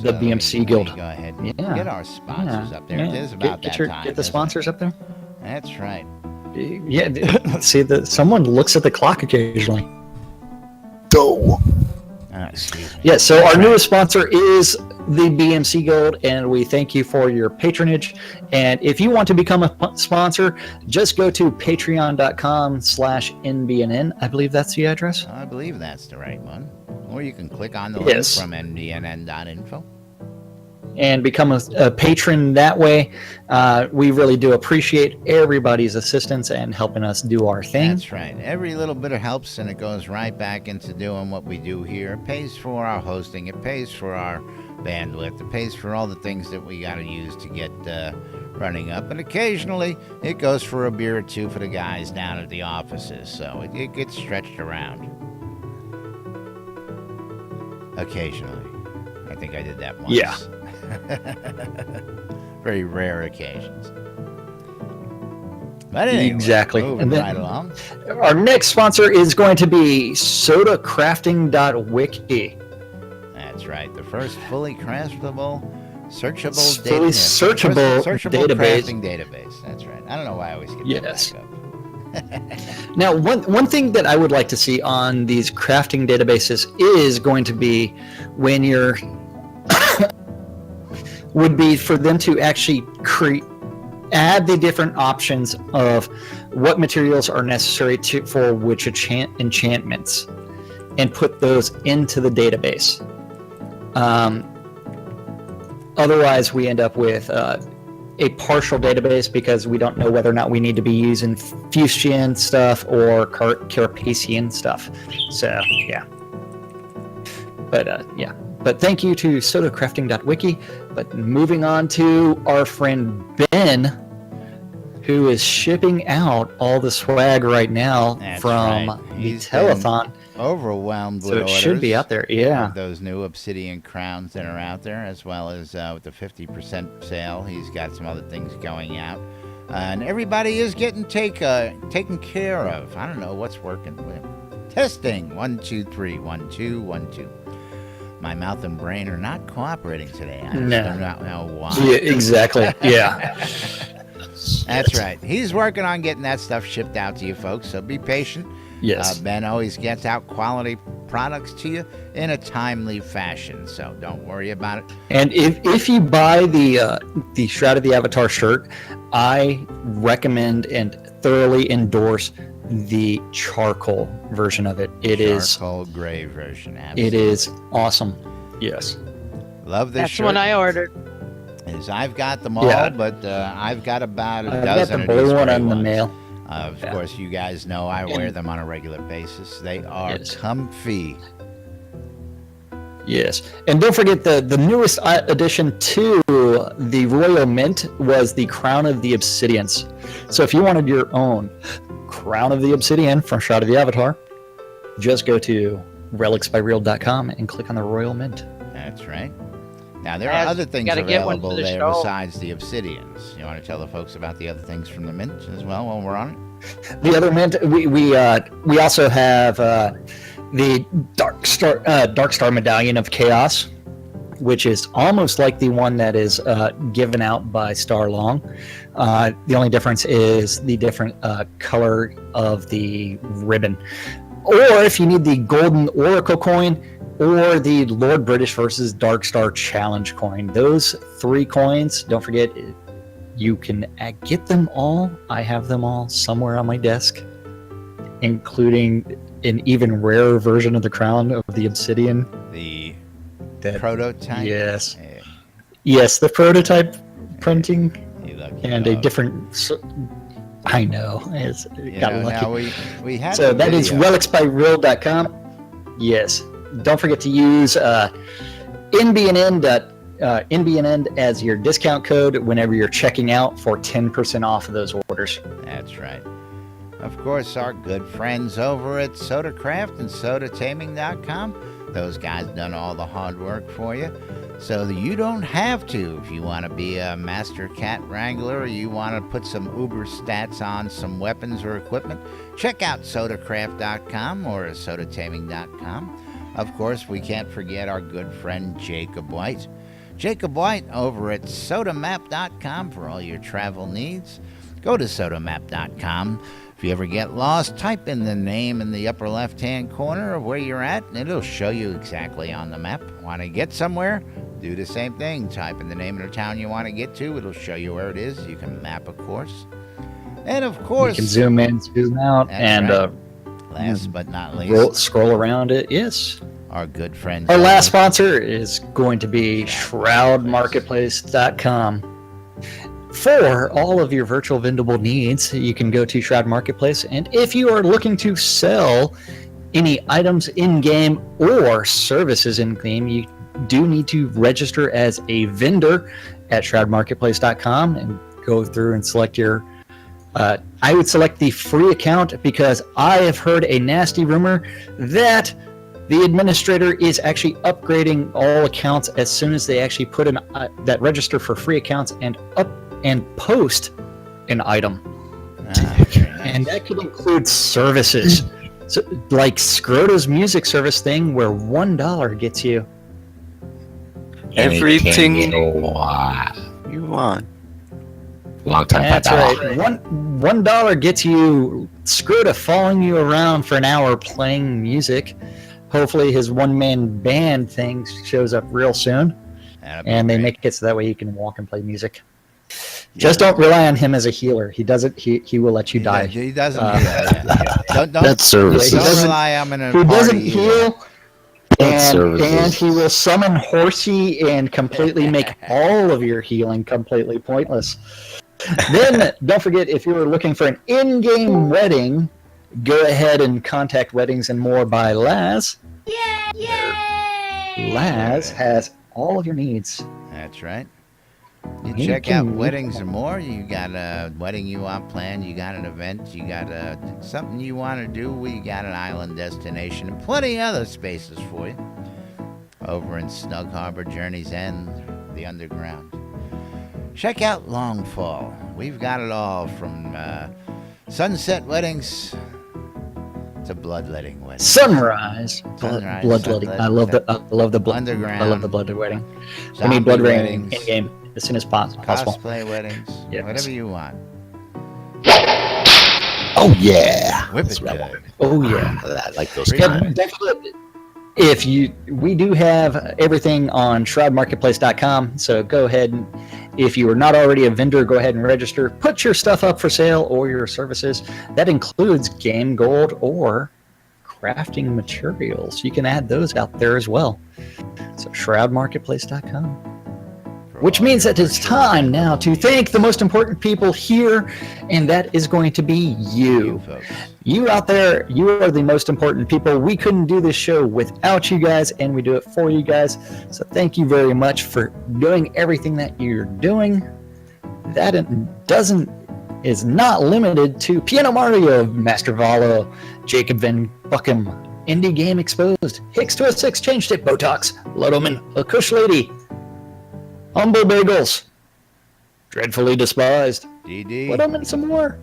The BMC Guild. Go ahead and get our sponsors up there. It is about that time. Get the sponsors up there. That's right. Yeah, see, someone looks at the clock occasionally. Go. Excuse me. Yeah, so our newest sponsor is the BMC Guild, and we thank you for your patronage. And if you want to become a sponsor, just go to patreon.com/NBNN. I believe that's the address. I believe that's the right one. or you can click on the Yes. link from nbnn.info. And become a patron that way. We really do appreciate everybody's assistance and helping us do our thing. That's right. Every little bit of helps, and it goes right back into doing what we do here. It pays for our hosting. It pays for our bandwidth. It pays for all the things that we got to use to get running up. And occasionally, it goes for a beer or two for the guys down at the offices. So it gets stretched around. Occasionally. I think I did that once. Yeah. Very rare occasions. But anyway, Exactly. moving And then- right along. Our next sponsor is going to be sodacrafting.wiki. That's right. The first fully craftable, searchable, Fully searchable searchable database. crafting database. That's right. I don't know why I always get Yes. that back up. Now, one thing that I would like to see on these crafting databases is going to be when you're would be for them to actually add the different options of what materials are necessary for which enchantments and put those into the database. Otherwise, we end up with a partial database because we don't know whether or not we need to be using Fustian stuff or Carapacian stuff. So, yeah. But, yeah. But thank you to sodacrafting.wiki. But moving on to our friend Ben, who is shipping out all the swag right now from the He's telethon. Overwhelmed with So it orders. should be out there, yeah. Of those new obsidian crowns that are out there, as well as with the 50% sale. He's got some other things going out. And everybody is getting taken care of. I don't know what's working. Testing. 1, 2, 3. 1, 2, 1, 2. My mouth and brain are not cooperating today. I just don't know why. Yeah, exactly. Yeah. That's right. He's working on getting that stuff shipped out to you folks, so be patient. Yes. Ben always gets out quality products to you in a timely fashion, so don't worry about it. And if you buy the Shroud of the Avatar shirt, I recommend and thoroughly endorse the charcoal version of it. It is charcoal gray version. Absolutely. It is awesome. Yes. Love this That's shirt. the one I ordered. I've got them all, Yeah. but I've got about a I've dozen got the of these blue one gray in the ones. mail. Of course, you guys know I wear them on a regular basis. They are comfy. Yes. And don't forget the newest addition to the Royal Mint was the Crown of the Obsidians. So if you wanted your own Crown of the Obsidian from Shroud of the Avatar, just go to relicsbyreal.com and click on the Royal Mint. That's right. Now, there are other things gotta get one for available the there show. besides the obsidians. You want to tell the folks about the other things from the mint as well while we're on it? The other mint, we also have the Dark Star Medallion of Chaos, which is almost like the one that is given out by Starlong. The only difference is the different color of the ribbon. Or if you need the Golden Oracle coin, or the Lord British versus Dark Star Challenge coin. Those 3 coins, don't forget, you can get them all. I have them all somewhere on my desk, including an even rarer version of the Crown of the Obsidian. The prototype? Yes. Yes, the prototype printing. And a dog. different... I know. Got lucky. Now we had So the that is video. relicsbyreal.com. Yes. Don't forget to use NBNN as your discount code whenever you're checking out for 10% off of those orders. That's right. Of course, our good friends over at SodaCraft and SodaTaming.com. Those guys done all the hard work for you, so that you don't have to. If you want to be a master cat wrangler, or you want to put some uber stats on some weapons or equipment, check out SodaCraft.com or SodaTaming.com. Of course, we can't forget our good friend Jacob White. Jacob White over at SodaMap.com for all your travel needs. Go to SodaMap.com. If you ever get lost, type in the name in the upper left-hand corner of where you're at, and it'll show you exactly on the map. Want to get somewhere? Do the same thing. Type in the name of the town you want to get to. It'll show you where it is. You can map, of course. And, of course... You can zoom in, zoom out, and right. Last but not least... scroll around it. Yes. our good friends. Our last sponsor is going to be shroudmarketplace.com. For all of your virtual vendable needs, you can go to Shroud Marketplace, and if you are looking to sell any items in-game or services in-game, you do need to register as a vendor at shroudmarketplace.com and go through and select your I would select the free account, because I have heard a nasty rumor that the administrator is actually upgrading all accounts as soon as they actually put in that register for free accounts and post an item. And that could include services. So, like Scrota's music service thing, where $1 gets you everything you want. Long time. That's right. $1 gets you Scrota following you around for an hour playing music. Hopefully his one-man band thing shows up real soon. And they make it so that way you can walk and play music. Just don't rely on him as a healer. He doesn't. He will let you die. He doesn't. Don't That's service. Don't rely on him in a He party doesn't either. heal. And he will summon Horsey and completely make all of your healing completely pointless. Then, don't forget, if you were looking for an in-game wedding, go ahead and contact Weddings and More by Laz. Yay! Laz has all of your needs. That's right. You check out Weddings and More. You got a wedding you want planned. You got an event. You got something you want to do. We got an island destination and plenty of other spaces for you over in Snug Harbor, Journey's End, the Underground. Check out Longfall. We've got it all from sunset weddings to bloodletting weddings. Sunrise, bloodletting. I love the blood. Underground. I love the blood wedding. We need blood wedding in game as soon as possible. Cosplay weddings. Yes. Whatever you want. Oh yeah. Whip it good. Oh yeah. I like those Yeah, kind. definitely. We do have everything on shroudmarketplace.com, so go ahead and, if you are not already a vendor, go ahead and register. Put your stuff up for sale or your services. That includes game gold or crafting materials. You can add those out there as well. So shroudmarketplace.com. Which means that it's time now to thank the most important people here, and that is going to be you. You out there, you are the most important people. We couldn't do this show without you guys, and we do it for you guys. So thank you very much for doing everything that you're doing. That is not limited to Piano Mario, Master Valo, Jacob Van Buckham, Indie Game Exposed, Hicks 206, Change Tip Botox, Lodoman, A Kush Lady, Humble Bagels, Dreadfully Despised, DD. Lodoman some more.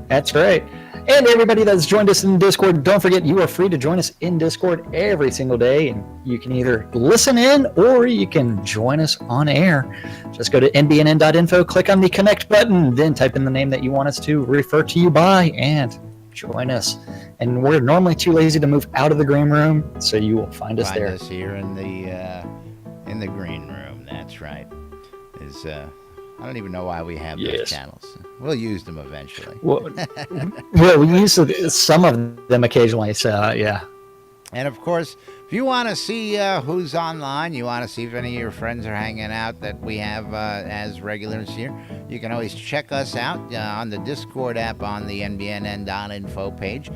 That's right. And everybody that's joined us in Discord, don't forget you are free to join us in Discord every single day, and you can either listen in or you can join us on air. Just go to nbnn.info, click on the connect button, then type in the name that you want us to refer to you by, and join us. And we're normally too lazy to move out of the green room, so you will find us there. Find us here in the green room. That's right. I don't even know why we have those channels. We'll use them eventually. Well, we use some of them occasionally, so yeah. And of course, if you want to see who's online, you want to see if any of your friends are hanging out that we have as regulars here, you can always check us out on the Discord app on the NBNN.info page.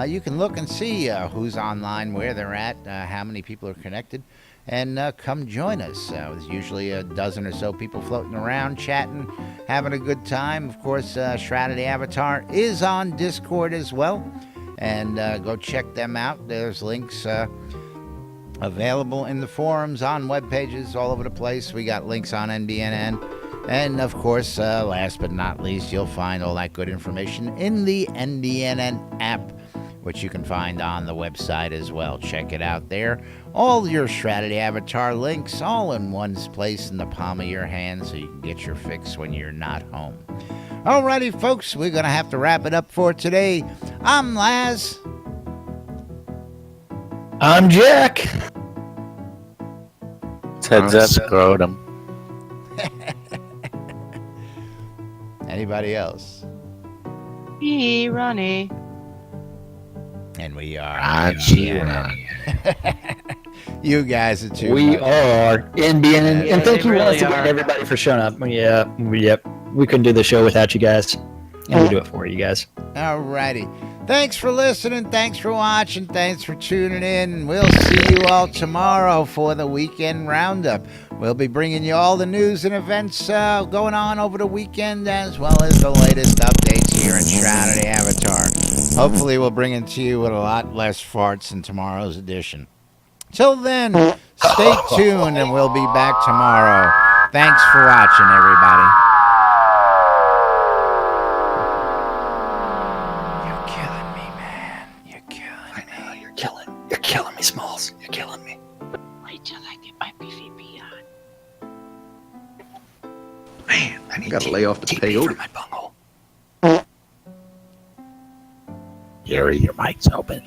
You can look and see who's online, where they're at, how many people are connected. And come join us. There's usually a dozen or so people floating around, chatting, having a good time. Of course, Shrouded Avatar is on Discord as well. And go check them out. There's links available in the forums, on web pages, all over the place. We got links on NBNN. And, of course, last but not least, you'll find all that good information in the NBNN app, which you can find on the website as well. Check it out there. All your Shrouded Avatar links all in one place in the palm of your hand so you can get your fix when you're not home. Alrighty, folks, we're going to have to wrap it up for today. I'm Laz. I'm Jack. Heads up. Scrotum. Anybody else? Hey, Ronnie. And we are Ronnie. You guys are too We much. are NBNN. Yeah, And thank they you once really again, are. everybody, for showing up. Yep. We couldn't do the show without you guys. And we do it for you guys. Alrighty. Thanks for listening. Thanks for watching. Thanks for tuning in. We'll see you all tomorrow for the weekend roundup. We'll be bringing you all the news and events going on over the weekend, as well as the latest updates here in Shroud of the Avatar. Hopefully, we'll bring it to you with a lot less farts in tomorrow's edition. Till then, stay tuned, and we'll be back tomorrow. Thanks for watching, everybody. You're killing me, Smalls. You're killing me. Wait till I get my PvP on. Man, I gotta lay off the peyote. My bunghole. Gary, your mic's open.